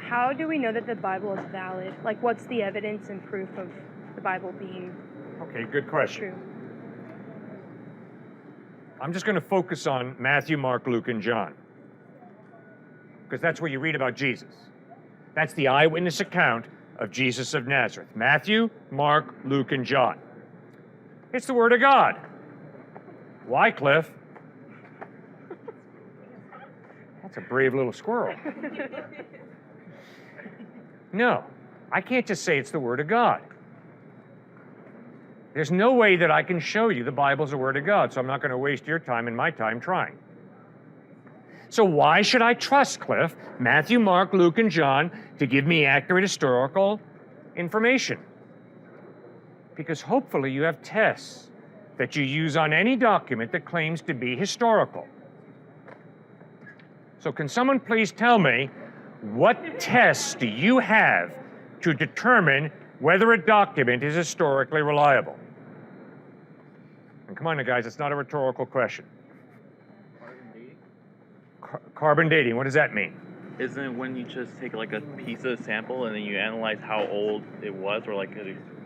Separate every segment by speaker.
Speaker 1: how do we know that the Bible is valid? Like, what's the evidence and proof of the Bible being
Speaker 2: Okay, good question.
Speaker 1: true?
Speaker 2: I'm just going to focus on Matthew, Mark, Luke, and John, because that's where you read about Jesus. That's the eyewitness account of Jesus of Nazareth. Matthew, Mark, Luke, and John. It's the Word of God. Why, Cliff? That's a brave little squirrel. No, I can't just say it's the Word of God. There's no way that I can show you the Bible's the Word of God, so I'm not going to waste your time and my time trying. So why should I trust, Cliff, Matthew, Mark, Luke, and John to give me accurate historical information? Because hopefully you have tests that you use on any document that claims to be historical. So can someone please tell me, what tests do you have to determine whether a document is historically reliable? And come on now, guys, it's not a rhetorical question.
Speaker 3: Carbon dating?
Speaker 2: Carbon dating, what does that mean?
Speaker 3: Isn't it when you just take like a piece of sample and then you analyze how old it was, or like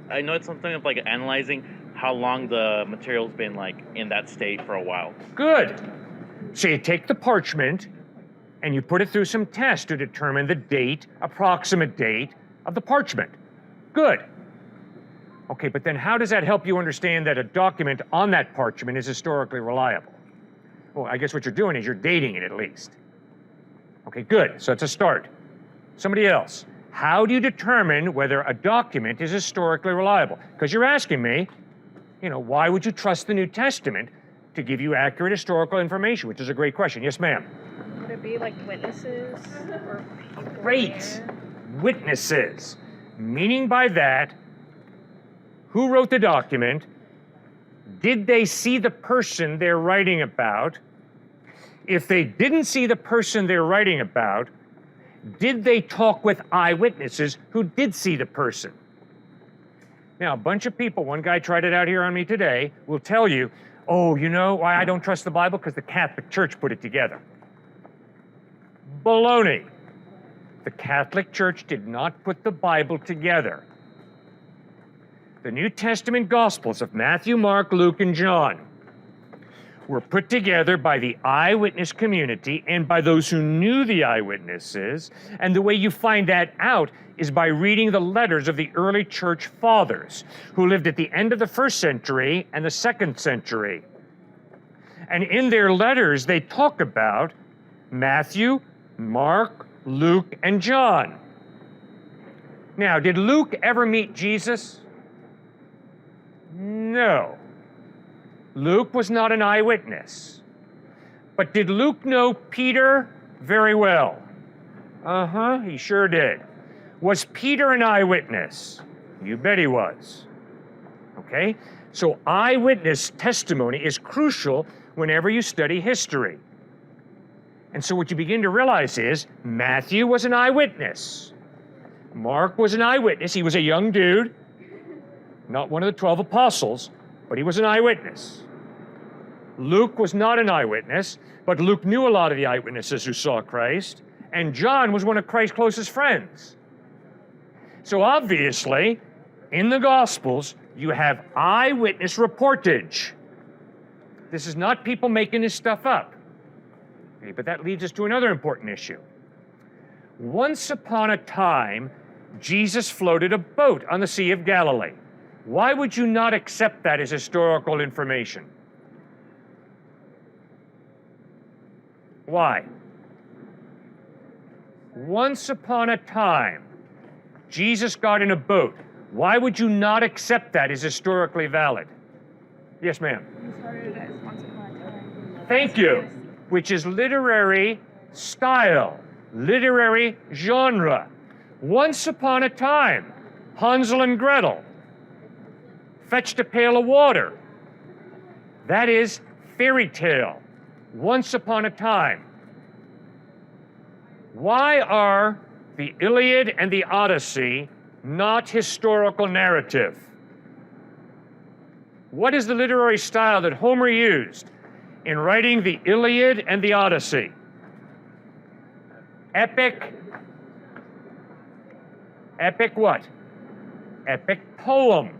Speaker 3: I know it's something of like analyzing how long the material's been like in that state for a while.
Speaker 2: Good. So you take the parchment and you put it through some tests to determine the date, approximate date of the parchment. Good. Okay, but then how does that help you understand that a document on that parchment is historically reliable? Well, I guess what you're doing is you're dating it at least. Okay, good. So it's a start. Somebody else. How do you determine whether a document is historically reliable? Because you're asking me, why would you trust the New Testament to give you accurate historical information, which is a great question. Yes, ma'am.
Speaker 1: Would it be like witnesses or people
Speaker 2: Great.
Speaker 1: there?
Speaker 2: Witnesses. Meaning by that, who wrote the document? Did they see the person they're writing about? If they didn't see the person they're writing about, did they talk with eyewitnesses who did see the person? Now, a bunch of people, one guy tried it out here on me today, will tell you, oh, you know why I don't trust the Bible? Because the Catholic Church put it together. Baloney. The Catholic Church did not put the Bible together. The New Testament Gospels of Matthew, Mark, Luke, and John were put together by the eyewitness community and by those who knew the eyewitnesses. And the way you find that out is by reading the letters of the early church fathers who lived at the end of the 1st century and the 2nd century. And in their letters, they talk about Matthew, Mark, Luke, and John. Now, did Luke ever meet Jesus? No. Luke was not an eyewitness. But did Luke know Peter very well? He sure did. Was Peter an eyewitness? You bet he was. Okay? So eyewitness testimony is crucial whenever you study history. And so what you begin to realize is Matthew was an eyewitness. Mark was an eyewitness. He was a young dude, not one of the 12 apostles, but he was an eyewitness. Luke was not an eyewitness, but Luke knew a lot of the eyewitnesses who saw Christ, and John was one of Christ's closest friends. So obviously, in the Gospels, you have eyewitness reportage. This is not people making this stuff up. Okay, but that leads us to another important issue. Once upon a time, Jesus floated a boat on the Sea of Galilee. Why would you not accept that as historical information? Why? Once upon a time, Jesus got in a boat. Why would you not accept that as historically valid? Yes, ma'am.
Speaker 1: It started as once upon a time.
Speaker 2: Thank you. Which is literary style, literary genre. Once upon a time, Hansel and Gretel fetched a pail of water. That is fairy tale. Once upon a time. Why are the Iliad and the Odyssey not historical narrative? What is the literary style that Homer used in writing the Iliad and the Odyssey? Epic Epic what? Epic poem.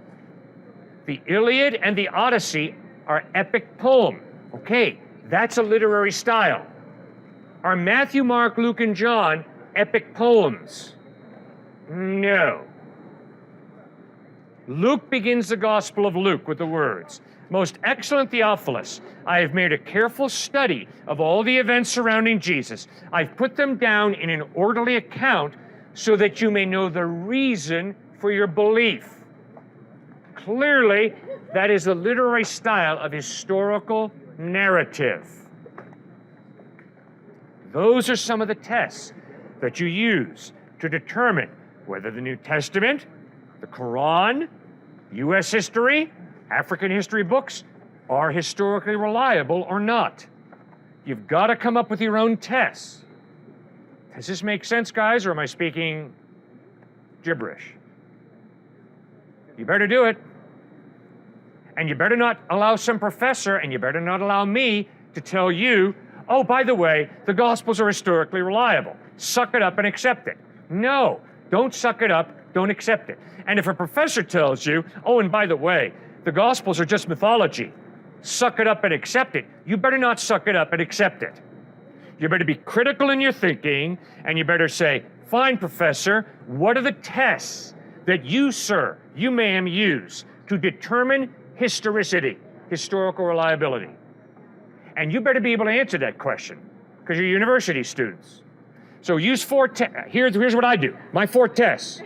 Speaker 2: The Iliad and the Odyssey are epic poem. Okay, that's a literary style. Are Matthew, Mark, Luke, and John epic poems? No. Luke begins the Gospel of Luke with the words, "Most excellent Theophilus, I have made a careful study of all the events surrounding Jesus. I've put them down in an orderly account so that you may know the reason for your belief." Clearly, that is the literary style of historical narrative. Those are some of the tests that you use to determine whether the New Testament, the Quran, U.S. history, African history books are historically reliable or not. You've got to come up with your own tests. Does this make sense, guys, or am I speaking gibberish? You better do it. And you better not allow some professor, and you better not allow me to tell you, oh, by the way, the Gospels are historically reliable. Suck it up and accept it. No, don't suck it up, don't accept it. And if a professor tells you, oh, and by the way, the Gospels are just mythology, suck it up and accept it, you better not suck it up and accept it. You better be critical in your thinking, and you better say, fine, professor, what are the tests that you, sir, you, ma'am, use to determine historicity, historical reliability? And you better be able to answer that question, because you're university students. So use four tests. Here's what I do. My four tests.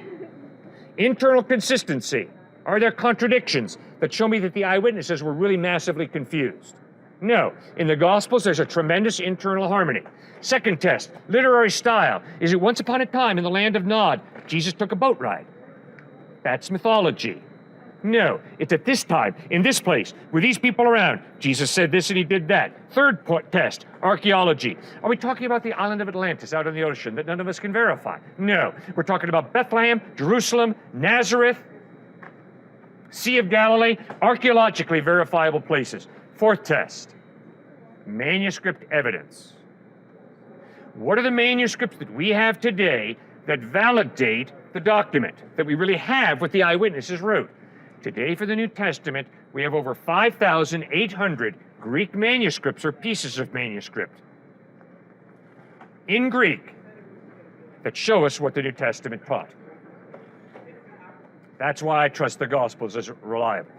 Speaker 2: Internal consistency. Are there contradictions that show me that the eyewitnesses were really massively confused? No. In the Gospels, there's a tremendous internal harmony. Second test, literary style. Is it once upon a time in the land of Nod, Jesus took a boat ride? That's mythology. No, it's at this time, in this place, with these people around. Jesus said this and he did that. Third test, archaeology. Are we talking about the island of Atlantis out in the ocean that none of us can verify? No, we're talking about Bethlehem, Jerusalem, Nazareth, Sea of Galilee, archaeologically verifiable places. Fourth test, manuscript evidence. What are the manuscripts that we have today that validate the document that we really have what the eyewitnesses wrote? Today, for the New Testament, we have over 5,800 Greek manuscripts or pieces of manuscript in Greek that show us what the New Testament taught. That's why I trust the Gospels as reliable.